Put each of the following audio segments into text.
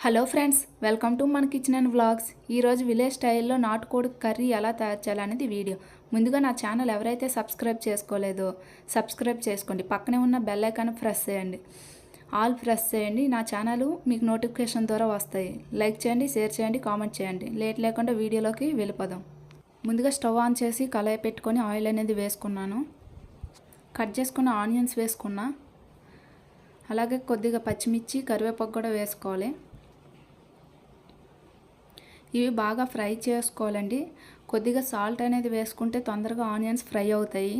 Hello friends, welcome to మన kitchen and vlogs. ఈరోజు village స్టైల్లో నాటుకోడి కర్రీ ఎలా తయారు చేయాలనేది వీడియో. ముందుగా నా ఛానల్ ఎవరైతే సబ్స్క్రైబ్ చేసుకోలేదో సబ్స్క్రైబ్ చేసుకోండి. పక్కనే ఉన్న బెల్ ఐకాన్ ప్రెస్ చేయండి, ఆల్ ప్రెస్ చేయండి. నా ఛానల్ మీకు నోటిఫికేషన్ ద్వారా వస్తాయి. లైక్ చేయండి, షేర్ చేయండి, కామెంట్ చేయండి. లేట్ లేకుండా వీడియోలోకి వెళ్ళిపోదాం. ముందుగా స్టవ్ ఆన్ చేసి కళాయి పెట్టుకొని ఆయిల్ అనేది వేసుకున్నాను. కట్ చేసుకున్న ఆనియన్స్ వేసుకున్నా. అలాగే కొద్దిగా పచ్చిమిర్చి, కరివేపాకు కూడా వేసుకోవాలి. ఇవి బాగా ఫ్రై చేసుకోవాలండి. కొద్దిగా సాల్ట్ అనేది వేసుకుంటే తొందరగా ఆనియన్స్ ఫ్రై అవుతాయి.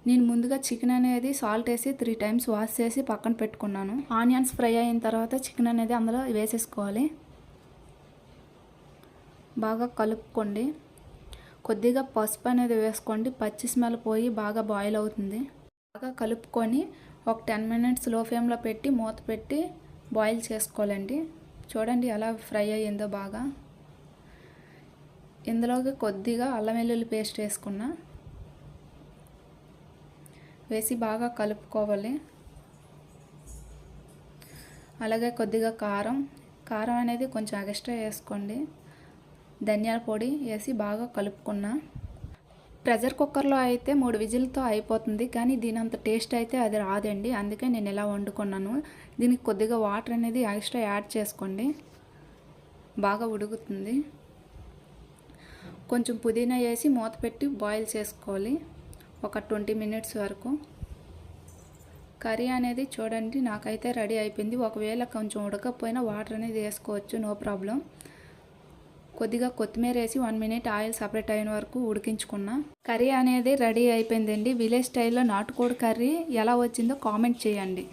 నేను ముందుగా చికెన్ అనేది సాల్ట్ వేసి 3 టైమ్స్ వాష్ చేసి పక్కన పెట్టుకున్నాను. ఆనియన్స్ ఫ్రై అయిన తర్వాత చికెన్ అనేది అందులో వేసేసుకోవాలి. బాగా కలుపుకోండి. కొద్దిగా పసుపు అనేది వేసుకోండి. పచ్చి స్మెల్ పోయి బాగా బాయిల్ అవుతుంది. బాగా కలుపుకొని ఒక 10 మినిట్స్ లో ఫ్లేమ్లో పెట్టి మూత పెట్టి బాయిల్ చేసుకోవాలండి. చూడండి ఎలా ఫ్రై అయ్యిందో బాగా. ఇందులోకి కొద్దిగా అల్లం వెల్లుల్లి పేస్ట్ వేసి బాగా కలుపుకోవాలి. అలాగే కొద్దిగా కారం అనేది కొంచెం ఎక్స్ట్రా వేసుకోండి. ధనియాల పొడి వేసి బాగా కలుపుకున్నా. ప్రెషర్ కుక్కర్లో అయితే 3 విజిల్తో అయిపోతుంది, కానీ దీని అంత టేస్ట్ అయితే అది రాదండి. అందుకే నేను ఇలా వండుకున్నాను. దీనికి కొద్దిగా వాటర్ అనేది ఎక్స్ట్రా యాడ్ చేసుకోండి. బాగా ఉడుకుతుంది. కొంచెం పుదీనా వేసి మూత పెట్టి బాయిల్ చేసుకోవాలి ఒక 20 మినిట్స్ వరకు. కర్రీ అనేది చూడండి నాకైతే రెడీ అయిపోయింది. ఒకవేళ కొంచెం ఉడకపోయినా వాటర్ అనేది వేసుకోవచ్చు, నో ప్రాబ్లం. కొద్దిగా కొత్తిమీర వేసి 1 మినిట్ ఆయిల్ సపరేట్ అయిన వరకు ఉడికించుకున్నా. కర్రీ అనేది రెడీ అయిపోయిందండి. విలేజ్ స్టైల్లో నాటుకోడి కర్రీ ఎలా వచ్చిందో కామెంట్ చేయండి.